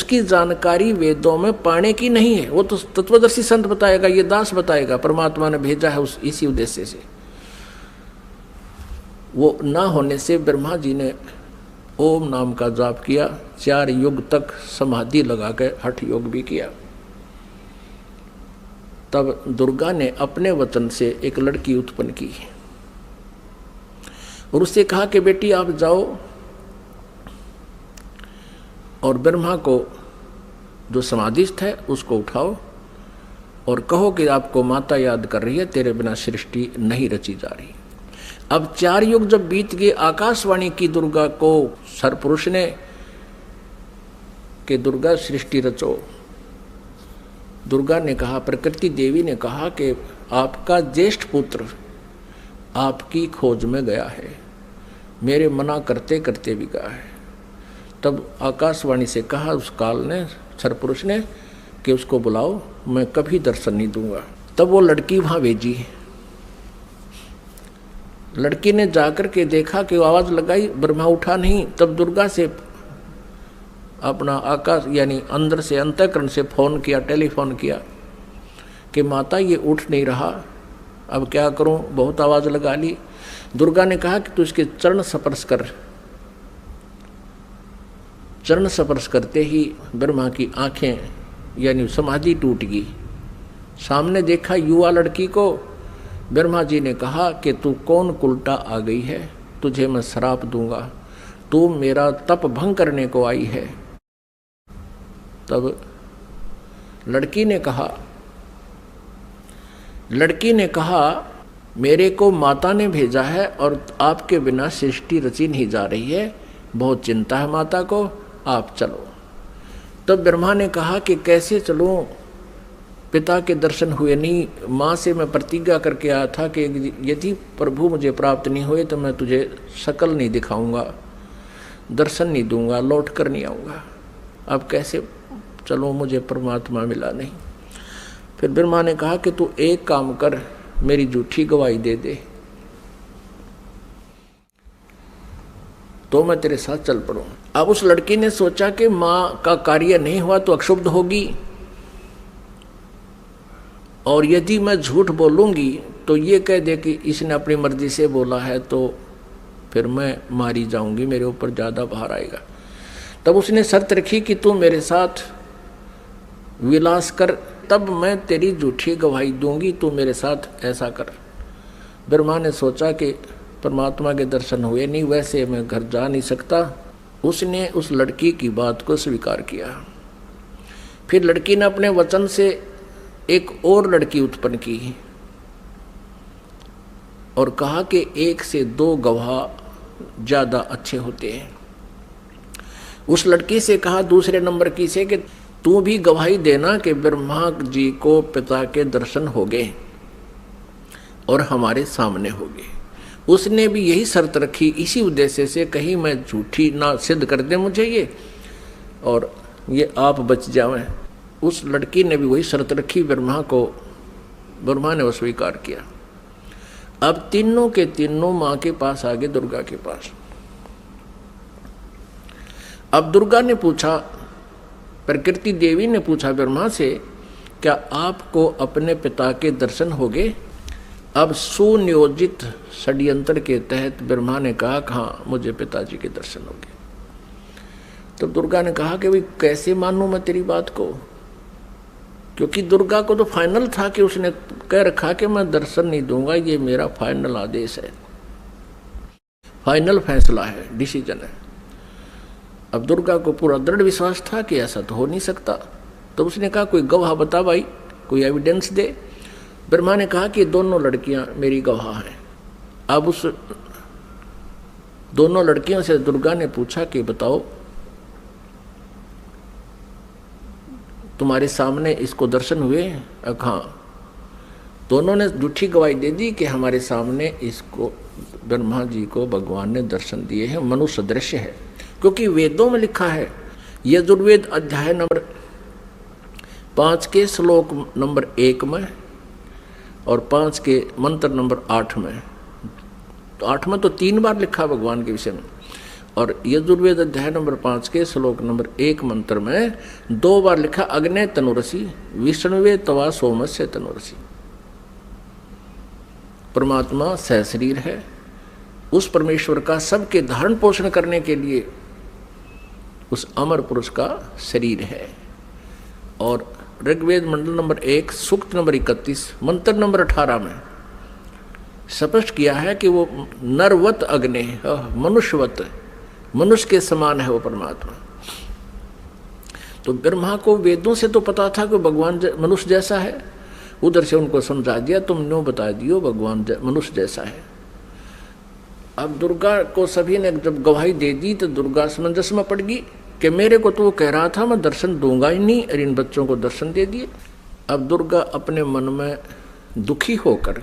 उसकी जानकारी वेदों में पाने की नहीं है। वो तो तत्वदर्शी संत बताएगा, ये दास बताएगा, परमात्मा ने भेजा है उस इसी उद्देश्य से। वो ना होने से ब्रह्मा जी ने ओम नाम का जाप किया, 4 युग तक समाधि लगा के हठ योग भी किया। तब दुर्गा ने अपने वचन से एक लड़की उत्पन्न की और उससे कहा कि बेटी आप जाओ और ब्रह्मा को जो समाधिस्थ है उसको उठाओ और कहो कि आपको माता याद कर रही है, तेरे बिना सृष्टि नहीं रची जा रही। अब 4 युग जब बीत गए, आकाशवाणी की दुर्गा को सरपुरुष ने कि दुर्गा सृष्टि रचो। दुर्गा ने कहा, प्रकृति देवी ने कहा कि आपका ज्येष्ठ पुत्र आपकी खोज में गया है, मेरे मना करते करते भी गया है। तब आकाशवाणी से कहा उस काल ने, सरपुरुष ने, कि उसको बुलाओ, मैं कभी दर्शन नहीं दूंगा। तब वो लड़की वहाँ भेजी। लड़की ने जाकर के देखा कि आवाज़ लगाई, ब्रह्मा उठा नहीं। तब दुर्गा से अपना आकाश यानी अंदर से अंतःकरण से फ़ोन किया, टेलीफोन किया कि माता ये उठ नहीं रहा, अब क्या करूं, बहुत आवाज़ लगा ली। दुर्गा ने कहा कि तू इसके चरण स्पर्श कर। चरण स्पर्श करते ही ब्रह्मा की आंखें यानी समाधि टूट गई। सामने देखा युवा लड़की को। ब्रह्मा जी ने कहा कि तू कौन कुलटा आ गई है, तुझे मैं श्राप दूंगा, तू मेरा तप भंग करने को आई है। तब लड़की ने कहा मेरे को माता ने भेजा है और आपके बिना सृष्टि रची नहीं जा रही है, बहुत चिंता है माता को, आप चलो। तब ब्रह्मा ने कहा कि कैसे चलूं, पिता के दर्शन हुए नहीं। माँ से मैं प्रतिज्ञा करके आया था कि यदि प्रभु मुझे प्राप्त नहीं हुए तो मैं तुझे शकल नहीं दिखाऊंगा, दर्शन नहीं दूंगा, लौट कर नहीं आऊँगा। अब कैसे चलो, मुझे परमात्मा मिला नहीं। फिर ब्रह्मा ने कहा कि तू एक काम कर, मेरी झूठी गवाही दे दे तो मैं तेरे साथ चल पड़ूँ। अब उस लड़की ने सोचा कि माँ का कार्य नहीं हुआ तो अक्षुब्ध होगी, और यदि मैं झूठ बोलूँगी तो ये कह दे कि इसने अपनी मर्जी से बोला है, तो फिर मैं मारी जाऊँगी, मेरे ऊपर ज़्यादा भार आएगा। तब उसने शर्त रखी कि तू मेरे साथ विलास कर, तब मैं तेरी झूठी गवाही दूंगी, तू मेरे साथ ऐसा कर। ब्रह्मा ने सोचा कि परमात्मा के दर्शन हुए नहीं, वैसे मैं घर जा नहीं सकता। उसने उस लड़की की बात को स्वीकार किया। फिर लड़की ने अपने वचन से एक और लड़की उत्पन्न की और कहा कि 1 से 2 गवाह ज़्यादा अच्छे होते हैं। उस लड़की से कहा दूसरे नंबर की से कि तू भी गवाही देना कि ब्रह्मा जी को पिता के दर्शन हो गए और हमारे सामने हो गए। उसने भी यही शर्त रखी, इसी उद्देश्य से, कहीं मैं झूठी ना सिद्ध कर दे मुझे ये और ये आप बच जावें। उस लड़की ने भी वही शर्त रखी ब्रह्मा को, ब्रह्मा ने वो स्वीकार किया। अब तीनों के तीनों माँ के पास आ गए, दुर्गा के पास। अब दुर्गा ने पूछा, प्रकृति देवी ने पूछा ब्रह्मा से, क्या आपको अपने पिता के दर्शन हो गए? अब सुनियोजित षड्यंत्र के तहत ब्रह्मा ने कहा कि हाँ, मुझे पिताजी के दर्शन हो गए। तो दुर्गा ने कहा कि भाई कैसे मानूं मैं तेरी बात को, क्योंकि दुर्गा को तो फाइनल था कि उसने कह रखा कि मैं दर्शन नहीं दूंगा, ये मेरा फाइनल आदेश है, फाइनल फैसला है, डिसीजन है। अब दुर्गा को पूरा दृढ़ विश्वास था कि ऐसा तो हो नहीं सकता। तो उसने कहा कोई गवाह बता भाई, कोई एविडेंस दे। ब्रह्मा ने कहा कि दोनों लड़कियां मेरी गवाह हैं। अब उस दोनों लड़कियों से दुर्गा ने पूछा कि बताओ तुम्हारे सामने इसको दर्शन हुए? हाँ। दोनों ने झूठी गवाही दे दी कि हमारे सामने इसको ब्रह्मा जी को भगवान ने दर्शन दिए हैं, मनुष्य दृश्य है। क्योंकि वेदों में लिखा है, यजुर्वेद अध्याय नंबर 5 के श्लोक नंबर 1 में और 5 के मंत्र नंबर 8 में, तो 8 में तो 3 बार लिखा भगवान के विषय में, और यजुर्वेद अध्याय नंबर 5 के श्लोक नंबर 1 मंत्र में 2 बार लिखा अग्ने तनुरसी विष्णुवे तवा सोमस्य तनुरसी। परमात्मा सहशरीर है, उस परमेश्वर का सबके धारण पोषण करने के लिए उस अमर पुरुष का शरीर है। और ऋग्वेद मंडल नंबर 1 सूक्त नंबर 31 मंत्र नंबर 18 में स्पष्ट किया है कि वो नरवत अग्नि, मनुष्यवत, मनुष्य के समान है वो परमात्मा। तो ब्रह्मा को वेदों से तो पता था कि भगवान मनुष्य जैसा है, उधर से उनको समझा दिया, तुम न्यों बता दियो भगवान मनुष्य जैसा है। अब दुर्गा को सभी ने जब गवाही दे दी तो दुर्गा समंजस में पड़ गई कि मेरे को तो वो कह रहा था मैं दर्शन दूंगा ही नहीं, और इन बच्चों को दर्शन दे दिए। अब दुर्गा अपने मन में दुखी होकर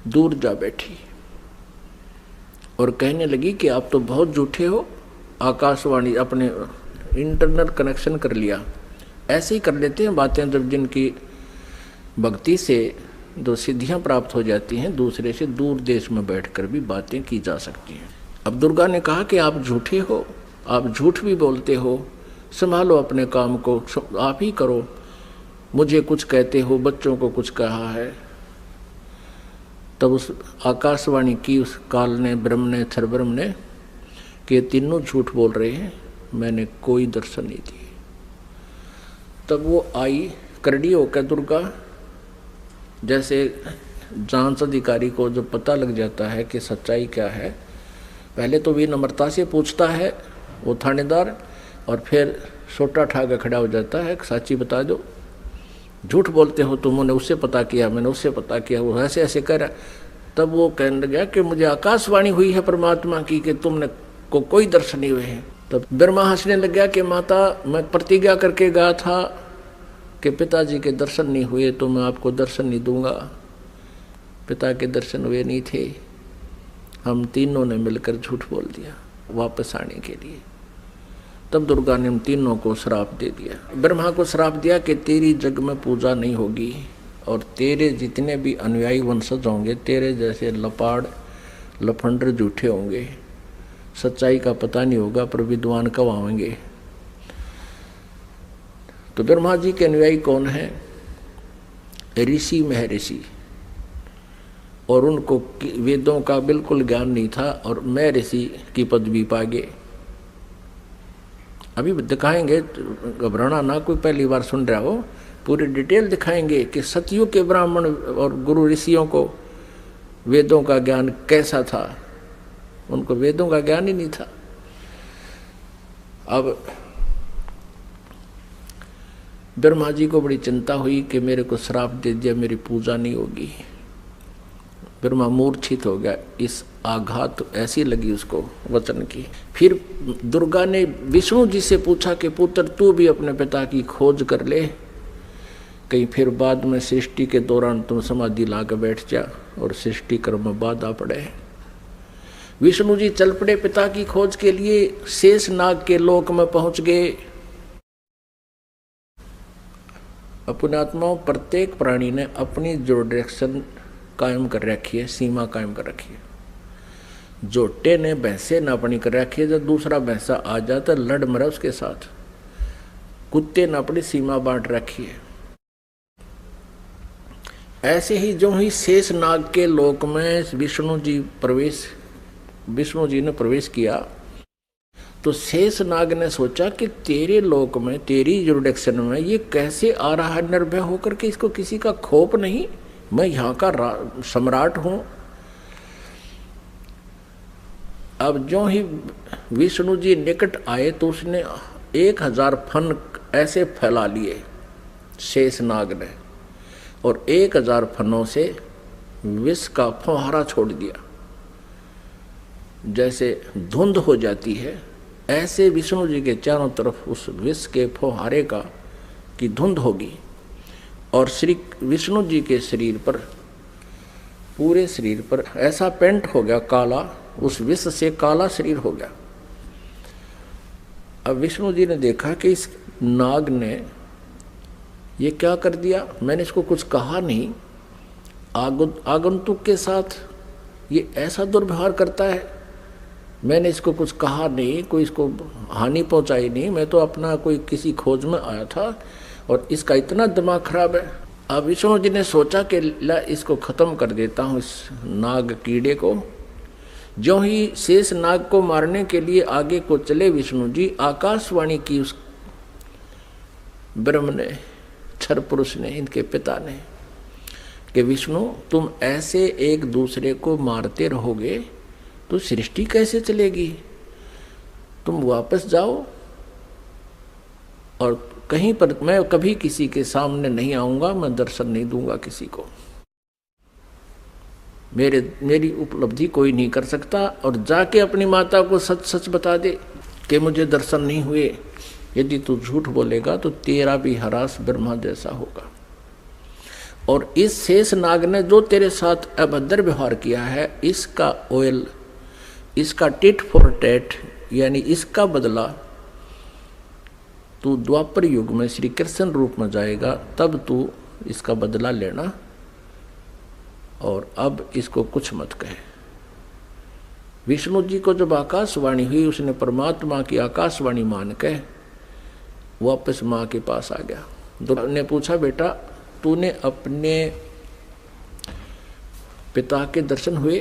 दूर जा बैठी और कहने लगी कि आप तो बहुत झूठे हो। आकाशवाणी अपने इंटरनेट कनेक्शन कर लिया, ऐसे ही कर लेते हैं बातें जब जिनकी भक्ति से जो सिद्धियां प्राप्त हो जाती हैं, दूसरे से दूर देश में बैठकर भी बातें की जा सकती हैं। अब दुर्गा ने कहा कि आप झूठे हो, आप झूठ भी बोलते हो, संभालो अपने काम को, आप ही करो, मुझे कुछ कहते हो, बच्चों को कुछ कहा है। तब उस आकाशवाणी की उस काल ने, ब्रह्म ने, क्षरब्रह्म ने कि ये तीनों झूठ बोल रहे हैं, मैंने कोई दर्शन नहीं दिए। तब वो आई करड़ी होकर दुर्गा, जैसे जांच अधिकारी को जब पता लग जाता है कि सच्चाई क्या है, पहले तो विनम्रता से पूछता है वो थानेदार, और फिर सोटा ठा के खड़ा हो जाता है, सच्ची बता दो, झूठ बोलते हो तुमने, उससे पता किया, मैंने उससे पता किया, वो ऐसे ऐसे कर रहा। तब वो कहने लगा कि मुझे आकाशवाणी हुई है परमात्मा की कि तुमने को कोई दर्शन नहीं हुए हैं। तब ब्रह्मा हंसने लग गया कि माता मैं प्रतिज्ञा करके गया था कि पिताजी के दर्शन नहीं हुए तो मैं आपको दर्शन नहीं दूंगा। पिता के दर्शन हुए नहीं थे, हम तीनों ने मिलकर झूठ बोल दिया वापस आने के लिए। तब दुर्गा ने उन तीनों को श्राप दे दिया। ब्रह्मा को श्राप दिया कि तेरी जग में पूजा नहीं होगी और तेरे जितने भी अनुयायी वंशज होंगे तेरे जैसे लपाड़ लफंडर झूठे होंगे, सच्चाई का पता नहीं होगा पर विद्वान कब आएंगे। तो ब्रह्मा जी के अनुयायी कौन है? ऋषि महर्षि, और उनको वेदों का बिल्कुल ज्ञान नहीं था और महर्षि की पदवी पा गए। अभी दिखाएंगे, घबराना ना, कोई पहली बार सुन रहा हो, पूरी डिटेल दिखाएंगे कि सतयुग के ब्राह्मण और गुरु ऋषियों को वेदों का ज्ञान कैसा था। उनको वेदों का ज्ञान ही नहीं था। अब ब्रह्मा जी को बड़ी चिंता हुई कि मेरे को श्राप दे दिया, मेरी पूजा नहीं होगी। ब्रह्मा मूर्छित हो गया, इस आघात ऐसी लगी उसको वचन की। फिर दुर्गा ने विष्णु जी से पूछा कि पुत्र तू भी अपने पिता की खोज कर ले, कहीं फिर बाद में सृष्टि के दौरान तुम समाधि ला के बैठ जा और सृष्टि कर्म में बाधा पड़े। विष्णु जी चल पड़े पिता की खोज के लिए, शेष नाग के लोक में पहुंच गए। अपने आत्माओं प्रत्येक प्राणी ने अपनी जो डायरेक्शन कायम कर रखी है, सीमा कायम कर रखी है। जोटे ने भैंसे न अपनी कर रखी है, जब दूसरा भैंसा आ जाता लड़ मरा उसके साथ। कुत्ते ने अपनी सीमा बांट रखी है। ऐसे ही जो ही शेष नाग के लोक में विष्णु जी ने प्रवेश किया तो शेष नाग ने सोचा कि तेरे लोक में, तेरी जुरिडिक्शन में ये कैसे आ रहा है निर्भय होकर के, इसको किसी का खौफ नहीं, मैं यहाँ का सम्राट हूँ। अब जो ही विष्णु जी निकट आए तो उसने 1000 फन ऐसे फैला लिए शेष नाग ने, और 1000 फनों से विष का फुहारा छोड़ दिया। जैसे धुंध हो जाती है ऐसे विष्णु जी के चारों तरफ उस विष के फुहारे की धुंध होगी, और श्री विष्णु जी के शरीर पर, पूरे शरीर पर ऐसा पेंट हो गया काला, उस विष से काला शरीर हो गया। अब विष्णु जी ने देखा कि इस नाग ने ये क्या कर दिया, मैंने इसको कुछ कहा नहीं, आगंतुक के साथ ये ऐसा दुर्व्यवहार करता है, मैंने इसको कुछ कहा नहीं, कोई इसको हानि पहुंचाई नहीं, मैं तो अपना कोई किसी खोज में आया था और इसका इतना दिमाग खराब है। अब विष्णु जी ने सोचा कि ला इसको खत्म कर देता हूँ, इस नाग कीड़े को। जो ही शेष नाग को मारने के लिए आगे को चले विष्णु जी, आकाशवाणी की उस ब्रह्म ने, क्षर पुरुष ने, इनके पिता ने, कि विष्णु तुम ऐसे एक दूसरे को मारते रहोगे तो सृष्टि कैसे चलेगी? तुम वापस जाओ और कहीं पर, मैं कभी किसी के सामने नहीं आऊंगा, मैं दर्शन नहीं दूंगा किसी को, मेरी उपलब्धि कोई नहीं कर सकता। और जाके अपनी माता को सच सच बता दे कि मुझे दर्शन नहीं हुए। यदि तू झूठ बोलेगा तो तेरा भी हरास ब्रह्मा जैसा होगा। और इस शेष नाग ने जो तेरे साथ अभद्र व्यवहार किया है, इसका ऑयल, इसका टिट फॉर टैट, यानी इसका बदला तू द्वापर युग में श्री कृष्ण रूप में जाएगा, तब तू इसका बदला लेना। और अब इसको कुछ मत कहे। विष्णु जी को जब आकाशवाणी हुई, उसने परमात्मा की आकाशवाणी मान के वापस माँ के पास आ गया। दुर्गा ने पूछा, बेटा तूने अपने पिता के दर्शन हुए?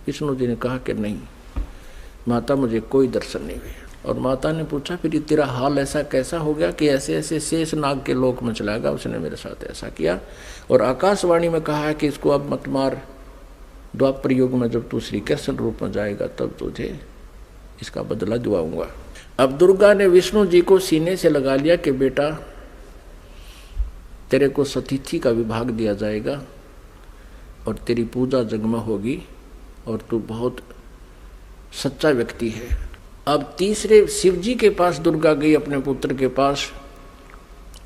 विष्णु जी ने कहा कि नहीं माता, मुझे कोई दर्शन नहीं हुए। और माता ने पूछा, फिर तेरा हाल ऐसा कैसा हो गया कि ऐसे ऐसे शेष नाग के लोक में चला गया? उसने मेरे साथ ऐसा किया और आकाशवाणी में कहा है कि इसको अब मत मार, द्वापर युग में जब तू श्री कृष्ण रूप में जाएगा तब तुझे इसका बदला दिलाऊंगा। अब दुर्गा ने विष्णु जी को सीने से लगा लिया कि बेटा तेरे को सतिथि का विभाग दिया जाएगा और तेरी पूजा जगमग होगी और तू बहुत सच्चा व्यक्ति है। अब तीसरे शिव जी के पास दुर्गा गई, अपने पुत्र के पास,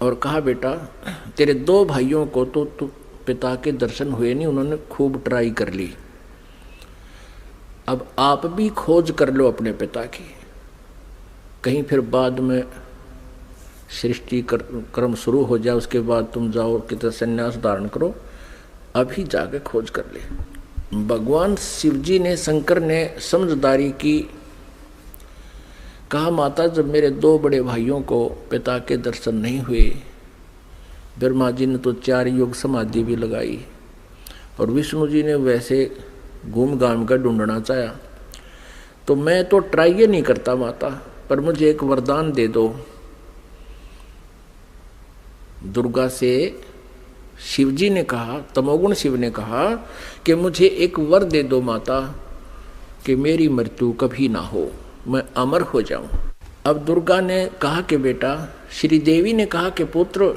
और कहा, बेटा तेरे दो भाइयों को तो पिता के दर्शन हुए नहीं, उन्होंने खूब ट्राई कर ली, अब आप भी खोज कर लो अपने पिता की, कहीं फिर बाद में सृष्टि क्रम शुरू हो जाए, उसके बाद तुम जाओ कितना संन्यास धारण करो, अभी जाके खोज कर ले। भगवान शिव जी ने, शंकर ने समझदारी की, कहा माता जब मेरे दो बड़े भाइयों को पिता के दर्शन नहीं हुए, ब्रह्मा जी ने तो 4 युग समाधि भी लगाई और विष्णु जी ने वैसे घूम घाम कर ढूंढना चाहा, तो मैं तो ट्राई ये नहीं करता माता, पर मुझे एक वरदान दे दो। दुर्गा से शिव जी ने कहा, तमोगुण शिव ने कहा कि मुझे एक वर दे दो माता कि मेरी मृत्यु कभी ना हो, मैं अमर हो जाऊं। अब दुर्गा ने कहा कि बेटा, श्री देवी ने कहा कि पुत्र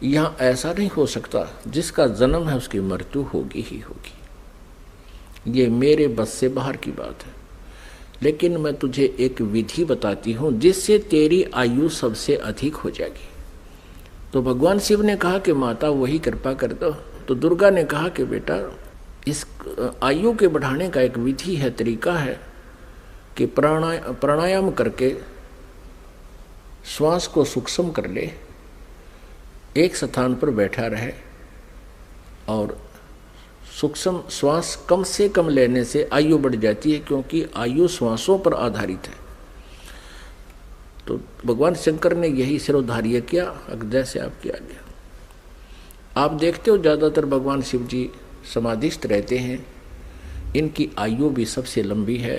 यहाँ ऐसा नहीं हो सकता, जिसका जन्म है उसकी मृत्यु होगी ही होगी, ये मेरे बस से बाहर की बात है, लेकिन मैं तुझे एक विधि बताती हूँ जिससे तेरी आयु सबसे अधिक हो जाएगी। तो भगवान शिव ने कहा कि माता वही कृपा कर दो। तो दुर्गा ने कहा कि बेटा इस आयु के बढ़ाने का एक विधि है, तरीका है कि प्राणायाम करके श्वास को सूक्ष्म कर ले, एक स्थान पर बैठा रहे और सूक्ष्म श्वास कम से कम लेने से आयु बढ़ जाती है, क्योंकि आयु श्वासों पर आधारित है। तो भगवान शंकर ने यही सिरोधार्य किया, जैसे आप किया गया। आप देखते हो ज़्यादातर भगवान शिव जी समाधिस्थ रहते हैं, इनकी आयु भी सबसे लंबी है।